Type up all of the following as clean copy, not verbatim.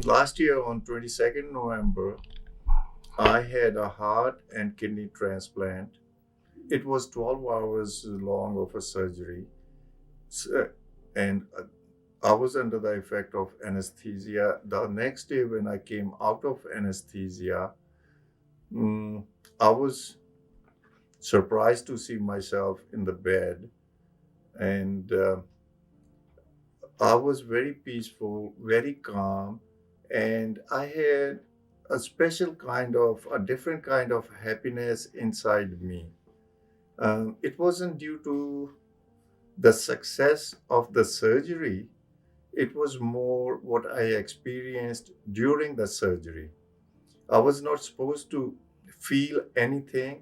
Last year on 22nd November, I had a heart and kidney transplant. It was 12 hours long of a surgery, and I was under the effect of anesthesia. The next day, when I came out of anesthesia, mm, I was surprised to see myself in the bed, and I was very peaceful, very calm, and I had a different kind of happiness inside me. It wasn't due to the success of the surgery, it was more what I experienced during the surgery. I was not supposed to feel anything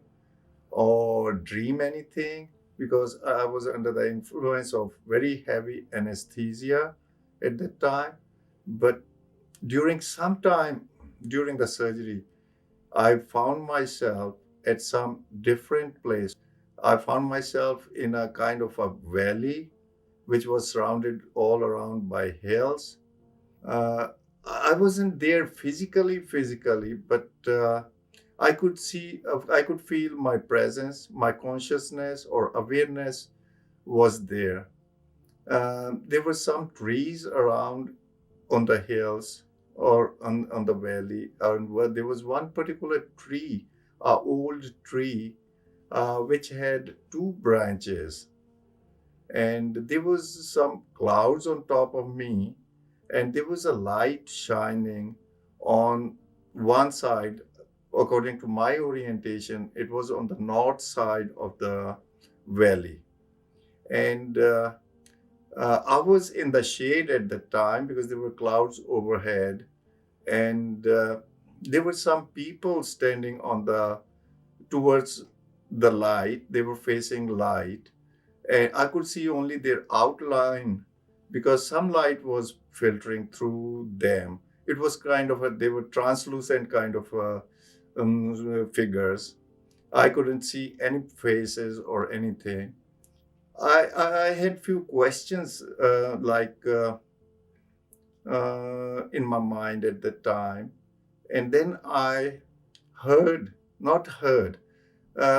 or dream anything because I was under the influence of very heavy anesthesia at that time. But some time during the surgery, I found myself at some different place. I found myself in a kind of a valley which was surrounded all around by hills. Uh, I wasn't there physically, but I could feel my presence, my consciousness or awareness was there. There were some trees around on the hills or on the valley, and there was one particular tree, a old tree, which had two branches, and there was some clouds on top of me, and there was a light shining on one side. According to my orientation, it was on the north side of the valley, and I was in the shade at the time because there were clouds overhead, and there were some people standing on the towards the light. They were facing light, and I could see only their outline because some light was filtering through them. It was they were translucent kind of figures. I couldn't see any faces or anything. I had few questions in my mind at the time, and then I heard, not heard,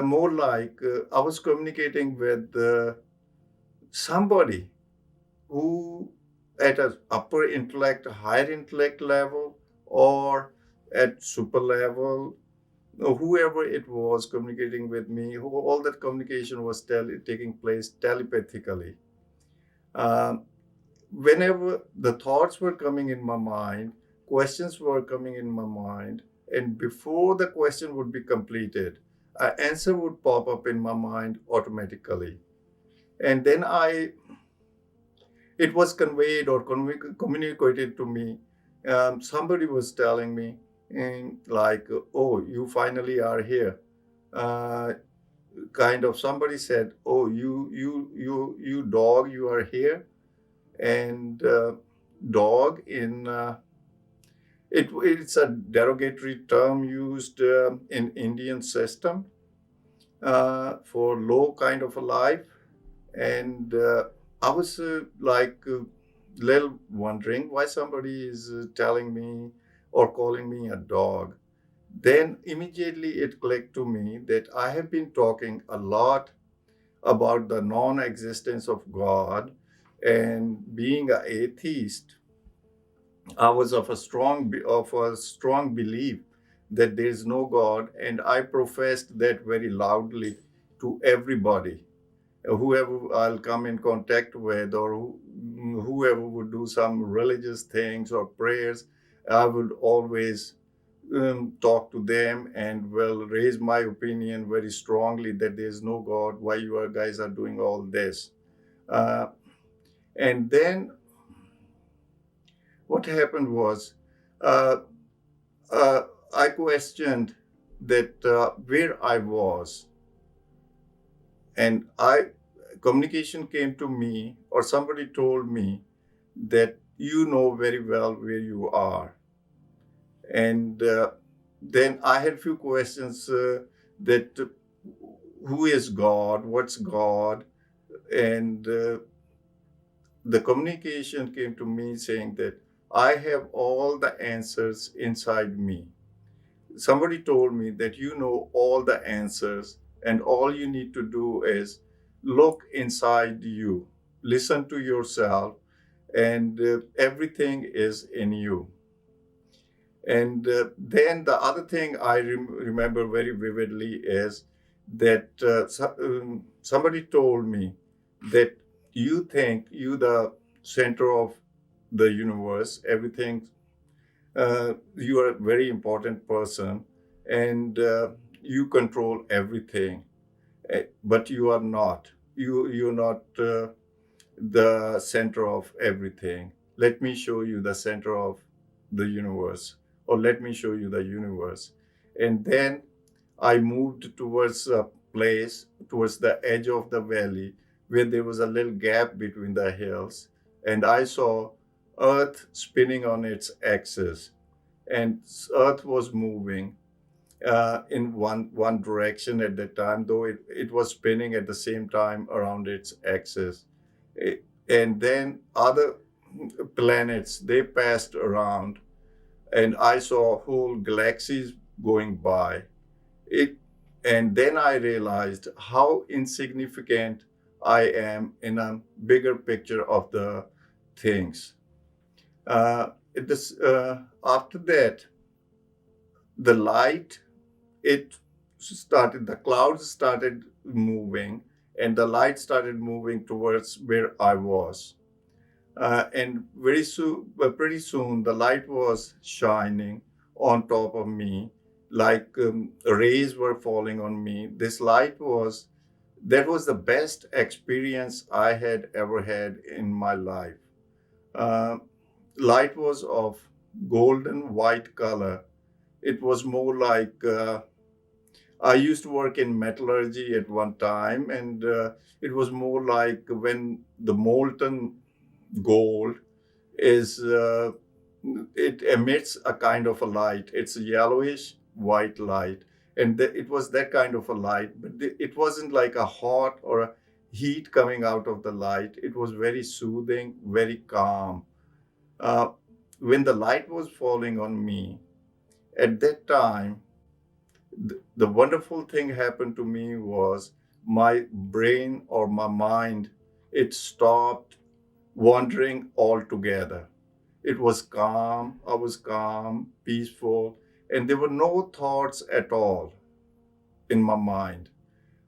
more like I was communicating with somebody who at a upper intellect, higher intellect level, or at super level, whoever it was communicating with me, all that communication was taking place telepathically. Um, Whenever the thoughts were coming in my mind, questions were coming in my mind, and before the question would be completed, an answer would pop up in my mind automatically. And then it was conveyed or communicated to me. Somebody was telling me, oh, you finally are here. Uh, kind of somebody said, oh, you dog, you are here. And dog it's a derogatory term used in Indian system for low kind of a life. And I was little wondering why somebody is telling me or calling me a dog. Then immediately it clicked to me that I have been talking a lot about the non-existence of God, and being an atheist, I was of a strong belief that there is no God, and I professed that very loudly to everybody, whoever I'll come in contact with, or whoever would do some religious things or prayers. I would always talk to them and will raise my opinion very strongly that there is no God. Why you guys are doing all this? Uh, and then what happened was uh, uh, I questioned that where I was, and I communication came to me, or somebody told me that you know very well where you are, and then I had few questions that who is God, what's God, and the communication came to me saying that I have all the answers inside me. Somebody told me that you know all the answers, and all you need to do is look inside you, listen to yourself, and everything is in you. And then the other thing I remember very vividly is that somebody told me that you think you the center of the universe, everything, you are a very important person, and you control everything. But you are not. You're not the center of everything. Let me show you the center of the universe, or let me show you the universe. And then I moved towards a place, towards the edge of the valley, where there was a little gap between the hills, and I saw Earth spinning on its axis, and Earth was moving in one direction at that time, though it was spinning at the same time around its axis. And then other planets, they passed around, and I saw whole galaxies going by. It, and then I realized how insignificant I am in a bigger picture of the things. After that, the light, the clouds started moving, and the light started moving towards where I was. And pretty soon, the light was shining on top of me, like rays were falling on me. That was the best experience I had ever had in my life. Uh, Light was of golden white color. It was more like I used to work in metallurgy at one time, and it was more like when the molten gold is it emits a kind of a light. It's a yellowish white light, and it was that kind of a light, but it wasn't like a hot or a heat coming out of the light. It was very soothing, very calm. Uh, when the light was falling on me at that time, the wonderful thing happened to me was my brain or my mind, it stopped wandering altogether. It was calm, I was calm, peaceful, and there were no thoughts at all in my mind.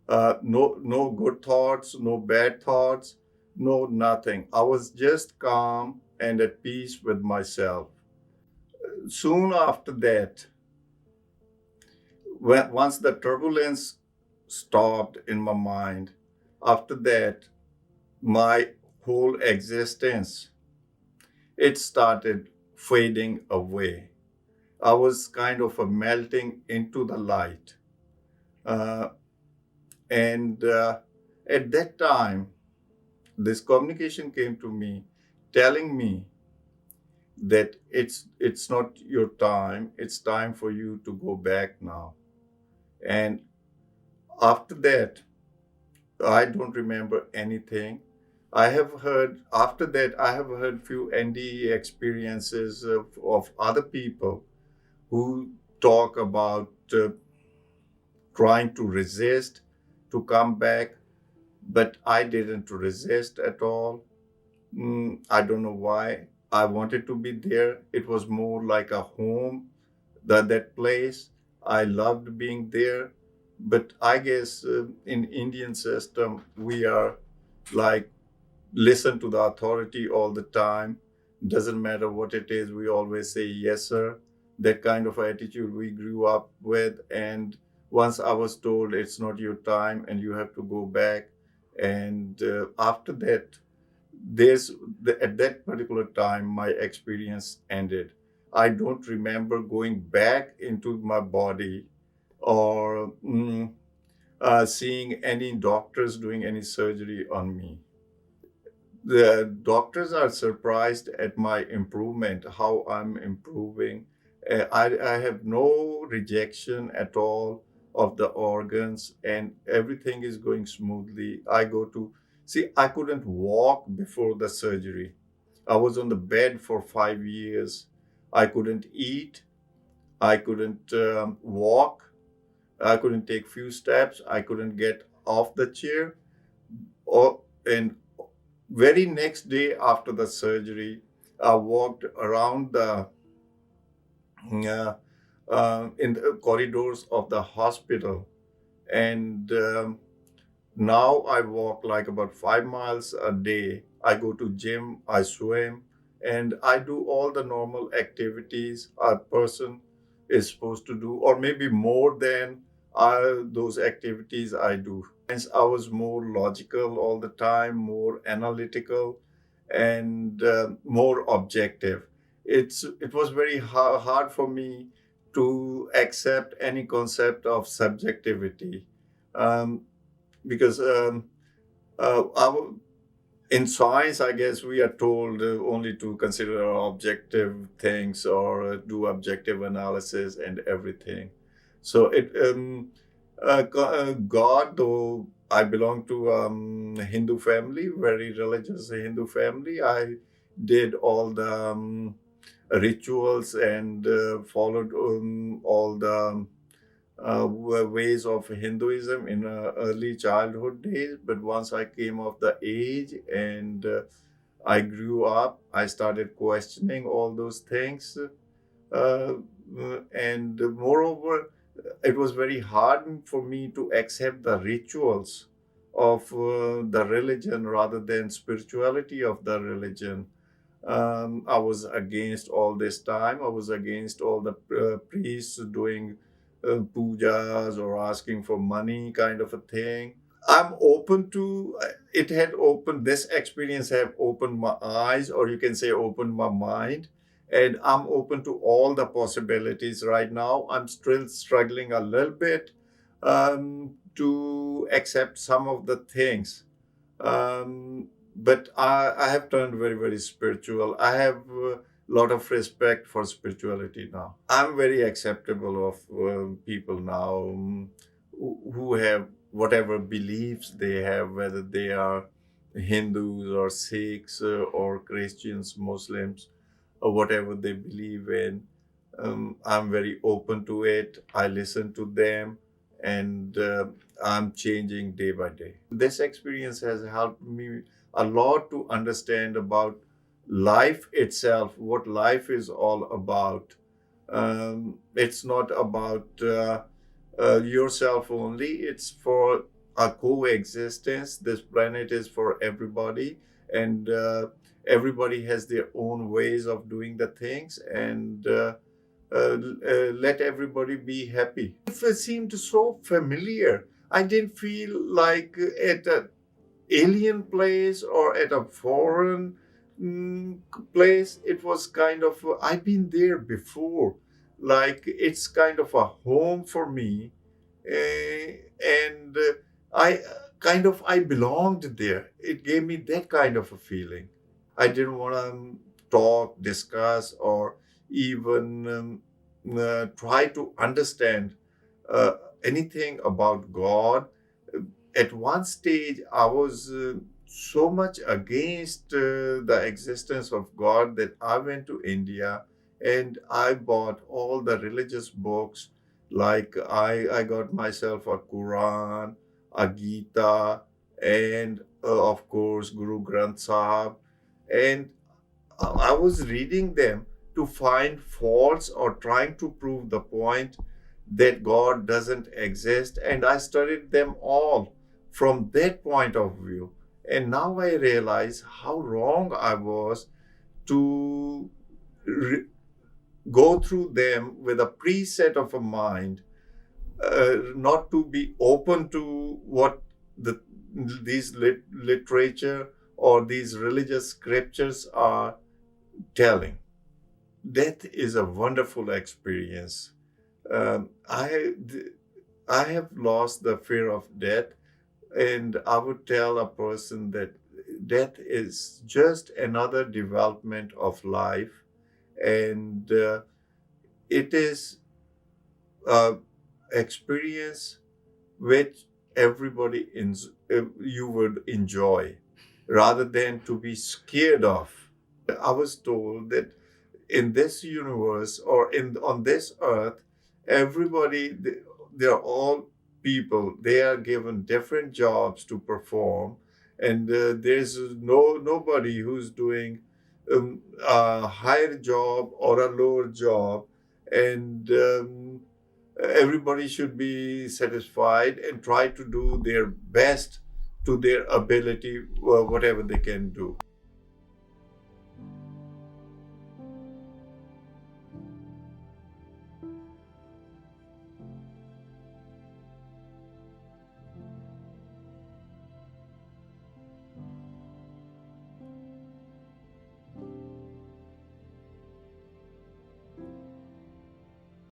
No good thoughts, no bad thoughts, no nothing. I was just calm and at peace with myself. Soon after that, once the turbulence stopped in my mind, after that, my whole existence, it started fading away. I was kind of melting into the light. Uh, and at that time, this communication came to me telling me that it's not your time, it's time for you to go back now. And after that, I don't remember anything. After that, I have heard few NDE experiences of other people who talk about trying to resist to come back, but I didn't resist at all. I don't know why. I wanted to be there. It was more like a home, that place. I loved being there. But I guess in Indian system, we are like listen to the authority all the time. Doesn't matter what it is, we always say yes sir. That kind of attitude we grew up with. And once I was told it's not your time and you have to go back, and after that, at that particular time my experience ended. I don't remember going back into my body, or seeing any doctors doing any surgery on me. The doctors are surprised at my improvement, how I'm improving. I have no rejection at all of the organs, and everything is going smoothly. I go to See, I couldn't walk before the surgery. I was on the bed for 5 years. I couldn't eat. I couldn't walk. I couldn't take few steps. I couldn't get off the chair. And very next day after the surgery, I walked around the uh, in the corridors of the hospital, and now I walk like about 5 miles a day. I go to gym, I swim, and I do all the normal activities a person is supposed to do, or maybe more than those activities I do. Hence, I was more logical all the time, more analytical, and more objective. It was very hard for me to accept any concept of subjectivity. Um, because in science, I guess we are told only to consider objective things or do objective analysis and everything. So God, though I belong to Hindu family, very religious Hindu family, I did all the rituals and followed all the ways of Hinduism in early childhood days. But once I came of the age and I grew up, I started questioning all those things. Uh, and moreover, it was very hard for me to accept the rituals of the religion rather than spirituality of the religion. I was against all this time. I was against all the priests doing pujas or asking for money, kind of a thing. I'm open to it. Had opened this experience, have opened my eyes, or you can say opened my mind, and I'm open to all the possibilities right now. I'm still struggling a little bit to accept some of the things, but I have turned very, very spiritual. I have a lot of respect for spirituality now. I'm very acceptable of people now who have whatever beliefs they have, whether they are Hindus or Sikhs or Christians, Muslims, or whatever they believe in. I'm very open to it. I listen to them, and I'm changing day by day. This experience has helped me a lot to understand about life itself, what life is all about. It's not about yourself only, it's for a coexistence. This planet is for everybody, and everybody has their own ways of doing the things, and let everybody be happy. It seemed so familiar. I didn't feel like at an alien place or at a foreign mm, place. It was kind of, I've been there before. Like it's kind of a home for me. And I belonged there. It gave me that kind of a feeling. I didn't want to talk, discuss, or even try to understand uh, anything about God. At one stage, I was so much against the existence of God that I went to India and I bought all the religious books. Like I got myself a Quran, a Gita, and of course Guru Granth Sahib. And I was reading them to find faults or trying to prove the point that God doesn't exist. And I studied them all from that point of view. And now I realize how wrong I was to re- go through them with a preset of a mind, not to be open to what the these literature or these religious scriptures are telling. Death is a wonderful experience. Um, I I have lost the fear of death, and I would tell a person that death is just another development of life, and it is a experience which you would enjoy rather than to be scared of. I was told that in this universe or in on this earth, everybody they're all people. They are given different jobs to perform, and there's nobody who's doing a higher job or a lower job, and everybody should be satisfied and try to do their best to their ability, whatever they can do.